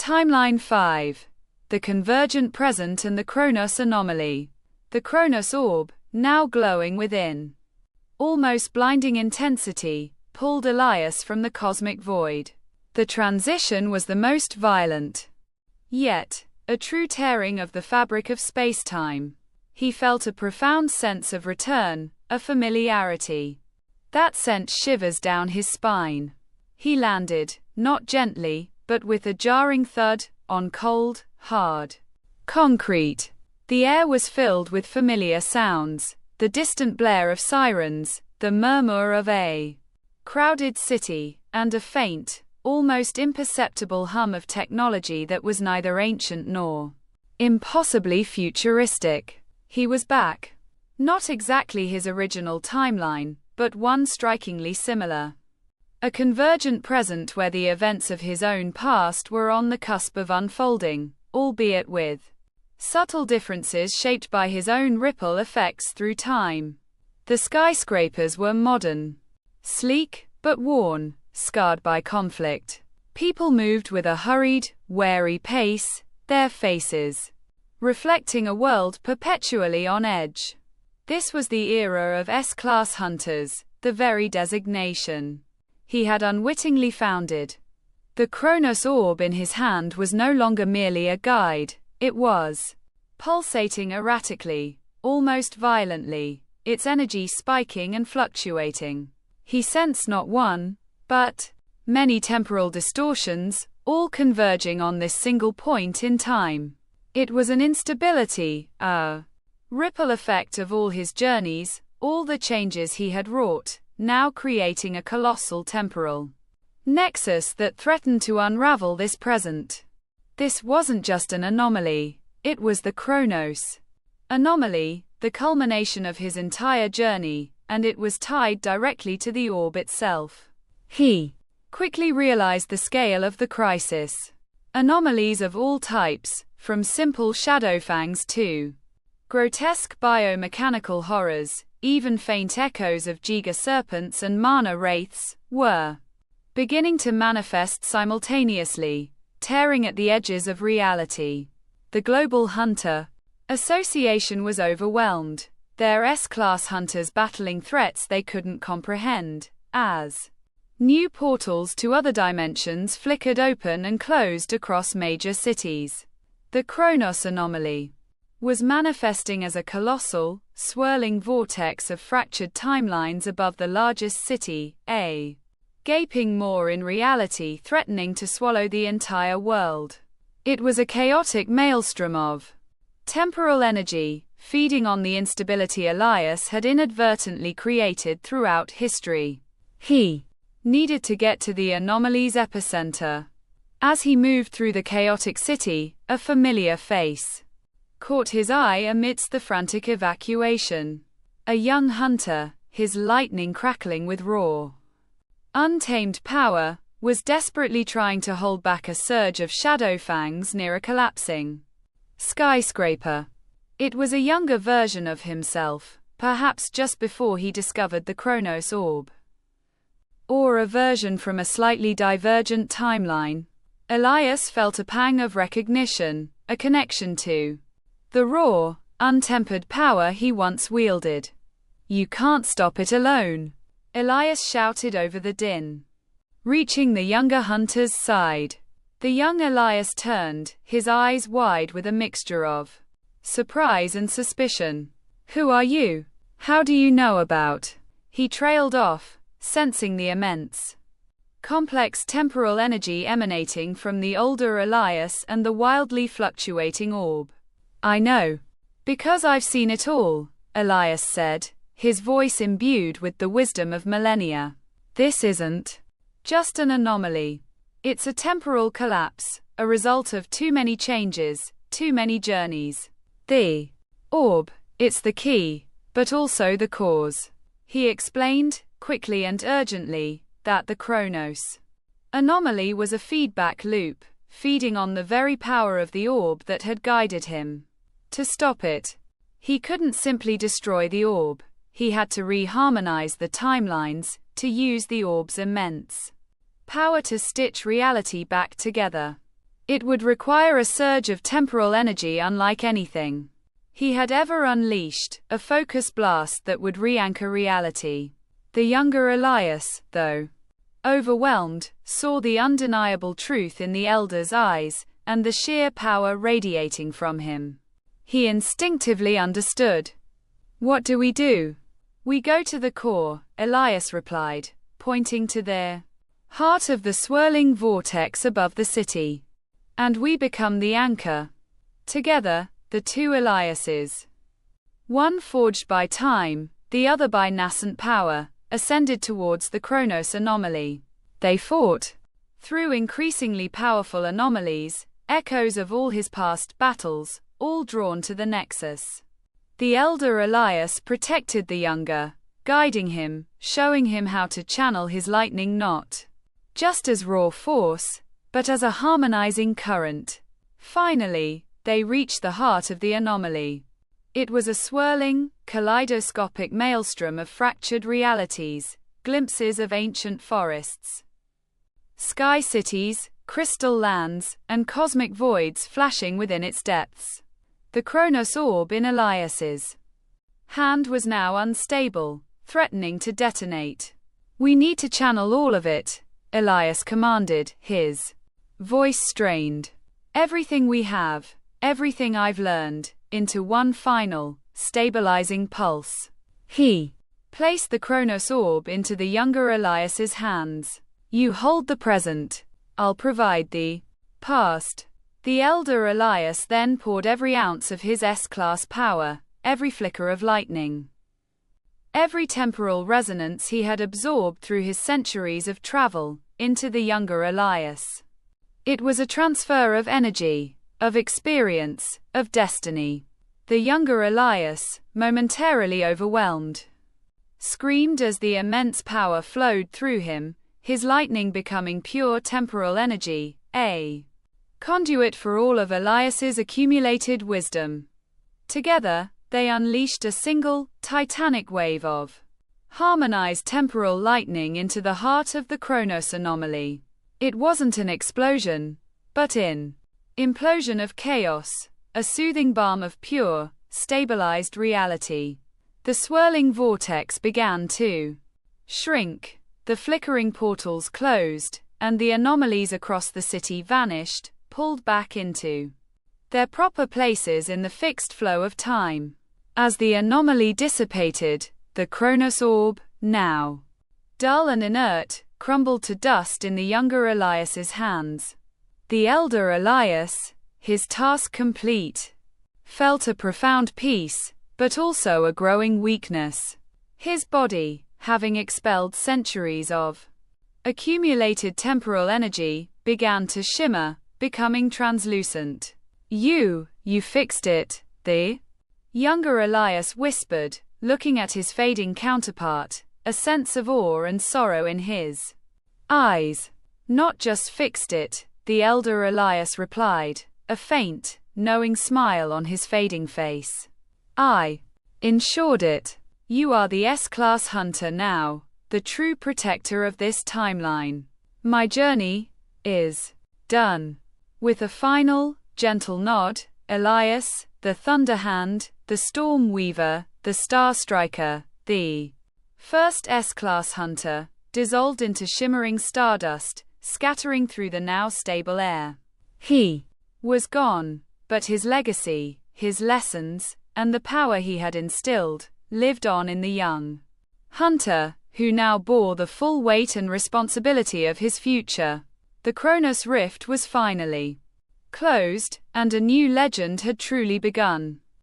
Timeline 5. The Convergent Present and the Chronos Anomaly. The Chronos orb, now glowing within almost blinding intensity, pulled Elias from the cosmic void. The transition was the most violent, yet a true tearing of the fabric of space-time. He felt a profound sense of return, a familiarity that sent shivers down his spine. He landed, not gently, but with a jarring thud, on cold, hard concrete. The air was filled with familiar sounds, the distant blare of sirens, the murmur of a crowded city, and a faint, almost imperceptible hum of technology that was neither ancient nor impossibly futuristic. He was back. Not exactly his original timeline, but one strikingly similar. A convergent present where the events of his own past were on the cusp of unfolding, albeit with subtle differences shaped by his own ripple effects through time. The skyscrapers were modern, sleek, but worn, scarred by conflict. People moved with a hurried, wary pace, their faces reflecting a world perpetually on edge. This was the era of S-class hunters, the very designation he had unwittingly founded. The Chronos orb in his hand was no longer merely a guide, it was pulsating erratically, almost violently, its energy spiking and fluctuating. He sensed not one, but many temporal distortions, all converging on this single point in time. It was an instability, a ripple effect of all his journeys, all the changes he had wrought, now creating a colossal temporal nexus that threatened to unravel this present. This wasn't just an anomaly, it was the Chronos anomaly, the culmination of his entire journey, and it was tied directly to the orb itself. He quickly realized the scale of the crisis. Anomalies of all types, from simple shadowfangs to grotesque biomechanical horrors, even faint echoes of Giga serpents and mana wraiths, were beginning to manifest simultaneously, tearing at the edges of reality. The Global Hunter Association was overwhelmed, their S-class hunters battling threats they couldn't comprehend, as new portals to other dimensions flickered open and closed across major cities. The Chronos anomaly was manifesting as a colossal, swirling vortex of fractured timelines above the largest city, a gaping maw in reality threatening to swallow the entire world. It was a chaotic maelstrom of temporal energy, feeding on the instability Elias had inadvertently created throughout history. He needed to get to the anomaly's epicenter. As he moved through the chaotic city, a familiar face caught his eye amidst the frantic evacuation. A young hunter, his lightning crackling with raw, untamed power, was desperately trying to hold back a surge of shadowfangs near a collapsing skyscraper. It was a younger version of himself, perhaps just before he discovered the Chronos orb. Or a version from a slightly divergent timeline. Elias felt a pang of recognition, a connection to the raw, untempered power he once wielded. "You can't stop it alone," Elias shouted over the din. Reaching the younger hunter's side, the young Elias turned, his eyes wide with a mixture of surprise and suspicion. "Who are you? How do you know about?" He trailed off, sensing the immense, complex temporal energy emanating from the older Elias and the wildly fluctuating orb. "I know. Because I've seen it all," Elias said, his voice imbued with the wisdom of millennia. "This isn't just an anomaly. It's a temporal collapse, a result of too many changes, too many journeys. The orb, it's the key, but also the cause." He explained, quickly and urgently, that the Chronos anomaly was a feedback loop, feeding on the very power of the orb that had guided him. To stop it, he couldn't simply destroy the orb. He had to reharmonize the timelines, to use the orb's immense power to stitch reality back together. It would require a surge of temporal energy unlike anything he had ever unleashed, a focus blast that would re-anchor reality. The younger Elias, though overwhelmed, saw the undeniable truth in the elder's eyes, and the sheer power radiating from him. He instinctively understood. "What do we do?" "We go to the core," Elias replied, pointing to the heart of the swirling vortex above the city. "And we become the anchor." Together, the two Eliases, one forged by time, the other by nascent power, ascended towards the Chronos anomaly. They fought through increasingly powerful anomalies, echoes of all his past battles, all drawn to the nexus. The elder Elias protected the younger, guiding him, showing him how to channel his lightning not just as raw force, but as a harmonizing current. Finally, they reached the heart of the anomaly. It was a swirling, kaleidoscopic maelstrom of fractured realities, glimpses of ancient forests, sky cities, crystal lands, and cosmic voids flashing within its depths. The Chronos orb in Elias's hand was now unstable, threatening to detonate. "We need to channel all of it," Elias commanded, his voice strained. "Everything we have, everything I've learned, into one final, stabilizing pulse." He placed the Chronos orb into the younger Elias's hands. "You hold the present. I'll provide the past." The elder Elias then poured every ounce of his S-class power, every flicker of lightning, every temporal resonance he had absorbed through his centuries of travel, into the younger Elias. It was a transfer of energy, of experience, of destiny. The younger Elias, momentarily overwhelmed, screamed as the immense power flowed through him, his lightning becoming pure temporal energy, a conduit for all of Elias's accumulated wisdom. Together, they unleashed a single, titanic wave of harmonized temporal lightning into the heart of the Chronos anomaly. It wasn't an explosion, but an implosion of chaos, a soothing balm of pure, stabilized reality. The swirling vortex began to shrink, the flickering portals closed, and the anomalies across the city vanished, pulled back into their proper places in the fixed flow of time. As the anomaly dissipated, the Chronos orb, now dull and inert, crumbled to dust in the younger Elias's hands. The elder Elias, his task complete, felt a profound peace, but also a growing weakness. His body, having expelled centuries of accumulated temporal energy, began to shimmer, becoming translucent. You fixed it," the younger Elias whispered, looking at his fading counterpart, a sense of awe and sorrow in his eyes. "Not just fixed it," the elder Elias replied, a faint, knowing smile on his fading face. "I ensured it. You are the S-class hunter now, the true protector of this timeline. My journey is done." With a final, gentle nod, Elias, the Thunder Hand, the Storm Weaver, the Star Striker, the first S-class hunter, dissolved into shimmering stardust, scattering through the now stable air. He was gone, but his legacy, his lessons, and the power he had instilled, lived on in the young hunter, who now bore the full weight and responsibility of his future. The Chronos rift was finally closed, and a new legend had truly begun.